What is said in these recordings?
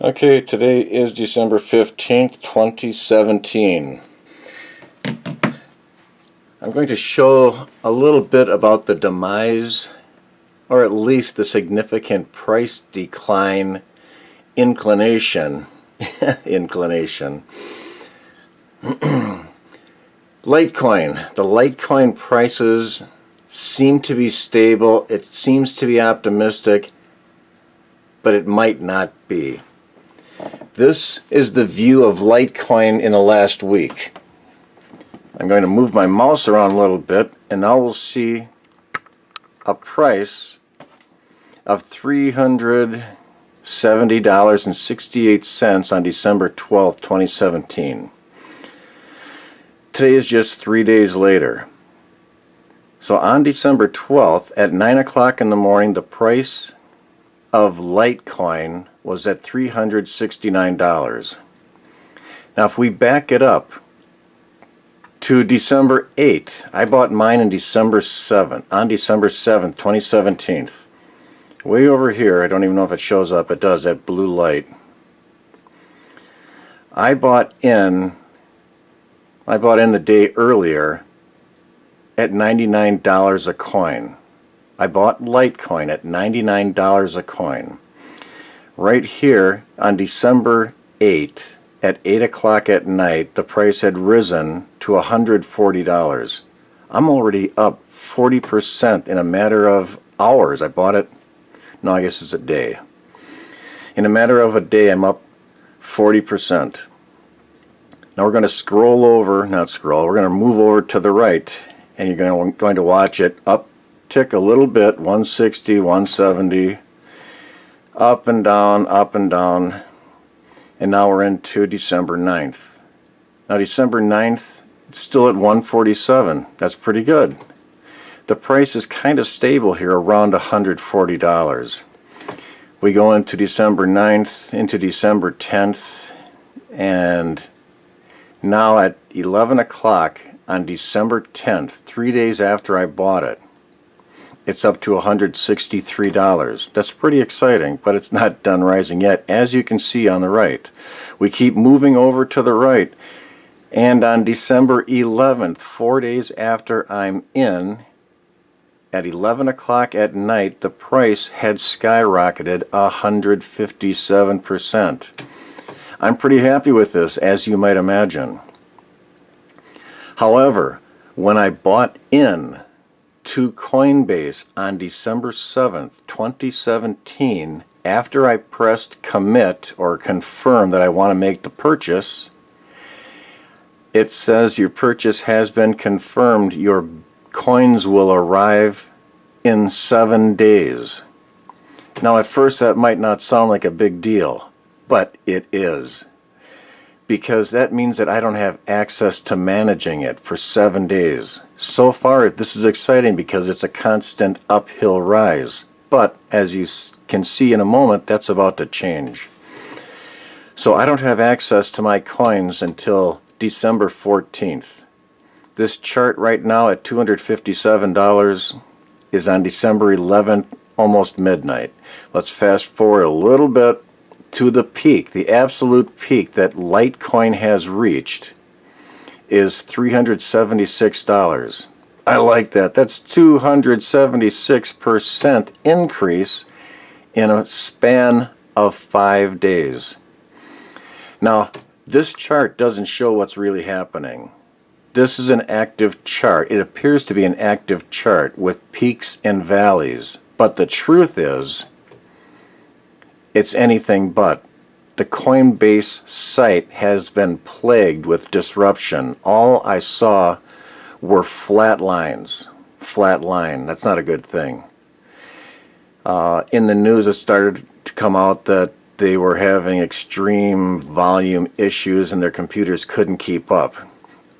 Okay, today is December 15th, 2017. I'm going to show a little bit about the demise, or at least the significant price decline inclination. Litecoin. The Litecoin prices seem to be stable. It seems to be optimistic, but it might not be. This is the view of Litecoin in the last week. I'm going to move my mouse around a little bit, and now we'll see a price of $370.68 on December 12th, 2017. Today is just 3 days later. So on December 12th at 9 o'clock in the morning, the price of Litecoin was at $369. Now if we back it up to December 8th, I bought mine on December 7th, 2017. Way over here, I don't even know if it shows up, it does, that blue light. I bought in the day earlier at $99 a coin. I bought Litecoin at $99 a coin. Right here on December 8th at 8 o'clock at night, the price had risen to $140. I'm already up 40% in a matter of hours. I bought it, no, I guess it's a day. In a matter of a day, I'm up 40%. Now we're going to we're going to move over to the right, and you're going to watch it uptick a little bit, 160, 170, up and down, and now we're into December 9th. Now December 9th, it's still at 147. That's pretty good. The price is kind of stable here, around $140. We go into December 9th, into December 10th, and now at 11 o'clock on December 10th, 3 days after I bought it, it's up to $163. That's pretty exciting, but it's not done rising yet, as you can see on the right. We keep moving over to the right, and on December 11th, 4 days after I'm in, at 11 o'clock at night, the price had skyrocketed 157%. I'm pretty happy with this, as you might imagine. However, when I bought in to Coinbase on December 7th, 2017, after I pressed commit or confirm that I want to make the purchase, it says your purchase has been confirmed. Your coins will arrive in 7 days. Now at first that might not sound like a big deal, but it is, because that means that I don't have access to managing it for 7 days. So far, this is exciting because it's a constant uphill rise. But as you can see in a moment, that's about to change. So I don't have access to my coins until December 14th. This chart right now at $257 is on December 11th, almost midnight. Let's fast forward a little bit to the peak. The absolute peak that Litecoin has reached is $376. I like that. That's 276% increase in a span of 5 days. Now, this chart doesn't show what's really happening. This is an active chart. It appears to be an active chart with peaks and valleys. But the truth is, it's anything but. The Coinbase site has been plagued with disruption. All I saw were flat lines. Flat line. That's not a good thing. In the news, it started to come out that they were having extreme volume issues and their computers couldn't keep up.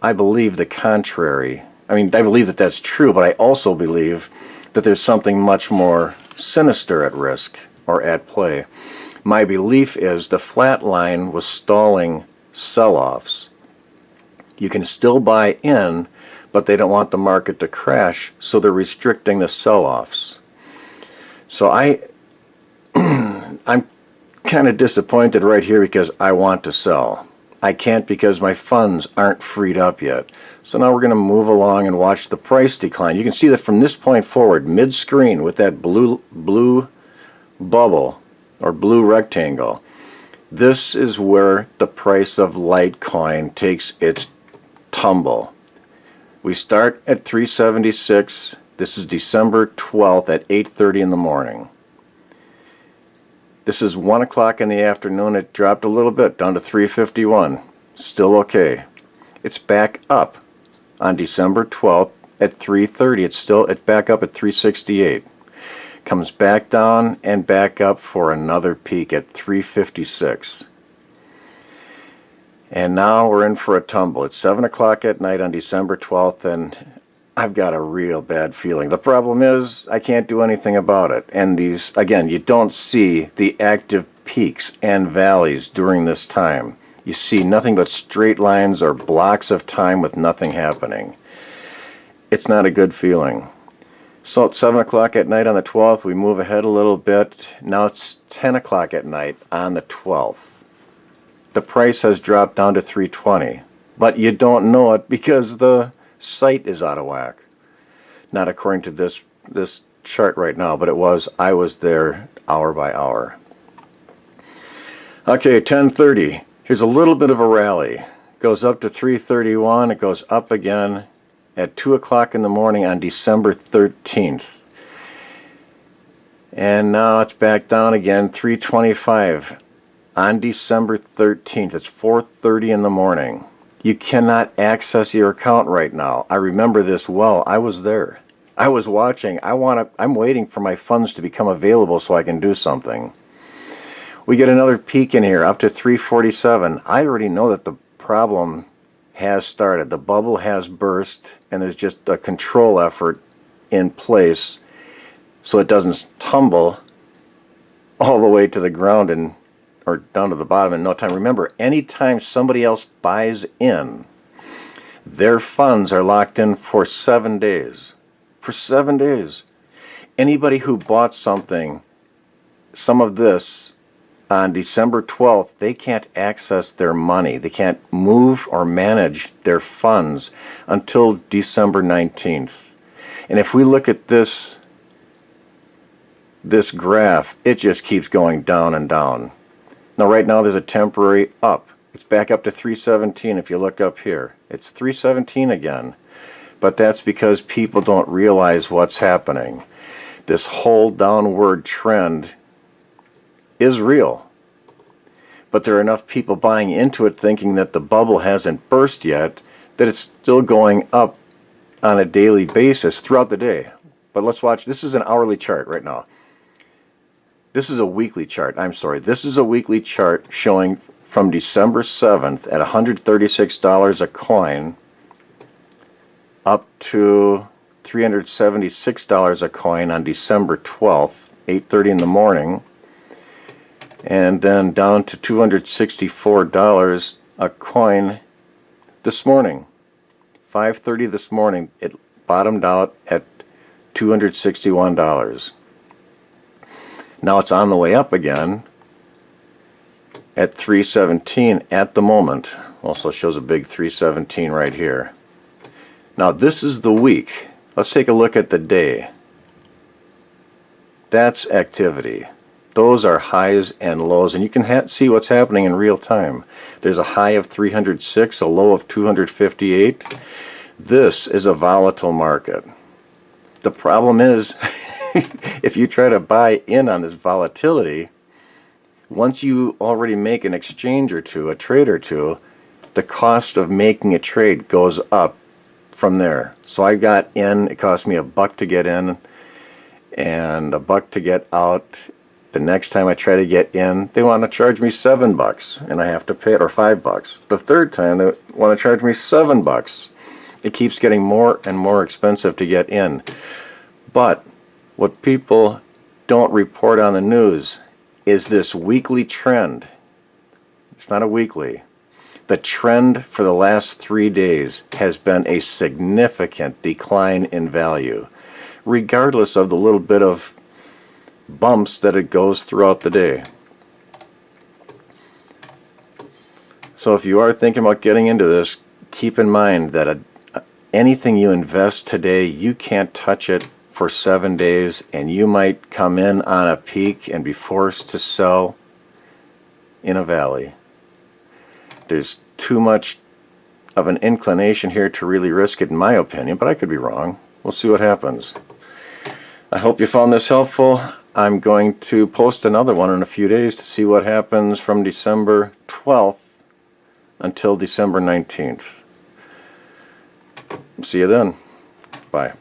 I believe the contrary. I believe that that's true, but I also believe that there's something much more sinister at risk or at play. My belief is the flat line was stalling sell-offs. You can still buy in, but they don't want the market to crash, so they're restricting the sell-offs. So I'm kind of disappointed right here because I want to sell. I can't because my funds aren't freed up yet. So now we're going to move along and watch the price decline. You can see that from this point forward, mid-screen with that blue bubble or blue rectangle, this is where the price of Litecoin takes its tumble. We start at 376. This is December 12th at 8:30 in the morning. This is 1 o'clock in the afternoon. It dropped a little bit down to 351. Still okay. It's back up on December 12th at 3:30. It's back up at 368. Comes back down and back up for another peak at 356. And now we're in for a tumble. It's 7 o'clock at night on December 12th, and I've got a real bad feeling. The problem is I can't do anything about it. And these, again, you don't see the active peaks and valleys during this time. You see nothing but straight lines or blocks of time with nothing happening. It's not a good feeling. So it's 7 o'clock at night on the 12th. We move ahead a little bit. Now it's 10 o'clock at night on the 12th. The price has dropped down to 320. But you don't know it because the site is out of whack. Not according to this chart right now, but I was there hour by hour. Okay, 10:30. Here's a little bit of a rally. Goes up to 331. It goes up again at 2 o'clock in the morning on December 13th. And now it's back down again, 325 on December 13th. It's 4:30 in the morning. You cannot access your account right now. I remember this well. I was there. I was watching. I'm waiting for my funds to become available so I can do something. We get another peak in here up to 347. I already know that the problem has started. The bubble has burst, and there's just a control effort in place so it doesn't tumble all the way to the ground or down to the bottom in no time. Remember, anytime somebody else buys in, their funds are locked in for 7 days. For 7 days. Anybody who bought some of this, on December 12th, they can't access their money. They can't move or manage their funds until December 19th. And if we look at this graph, it just keeps going down and down. Now right now there's a temporary up. It's back up to 317 if you look up here. It's 317 again. But that's because people don't realize what's happening. This whole downward trend is real. But there are enough people buying into it thinking that the bubble hasn't burst yet, that it's still going up on a daily basis throughout the day. But let's watch. This is an hourly chart right now. This is a weekly chart. I'm sorry. This is a weekly chart showing from December 7th at $136 a coin up to $376 a coin on December 12th, 8:30 in the morning. And then down to $264 a coin this morning. 5:30 this morning, it bottomed out at $261. Now it's on the way up again at 317 at the moment. Also shows a big 317 right here. Now this is the week. Let's take a look at the day. That's activity. Those are highs and lows, and you can see what's happening in real time. There's a high of 306, a low of 258. This is a volatile market. The problem is, if you try to buy in on this volatility, once you already make an exchange or two, a trade or two, the cost of making a trade goes up from there. So I got in, it cost me $1 to get in and $1 to get out. The next time I try to get in, they want to charge me $7 and I have to pay it, or $5. The third time they want to charge me $7. It keeps getting more and more expensive to get in. But what people don't report on the news is this weekly trend. It's not a weekly. The trend for the last 3 days has been a significant decline in value, regardless of the little bit of bumps that it goes throughout the day. So if you are thinking about getting into this, keep in mind that anything you invest today, you can't touch it for 7 days, and you might come in on a peak and be forced to sell in a valley. There's too much of an inclination here to really risk it, in my opinion, but I could be wrong. We'll see what happens. I hope you found this helpful. I'm going to post another one in a few days to see what happens from December 12th until December 19th. See you then. Bye.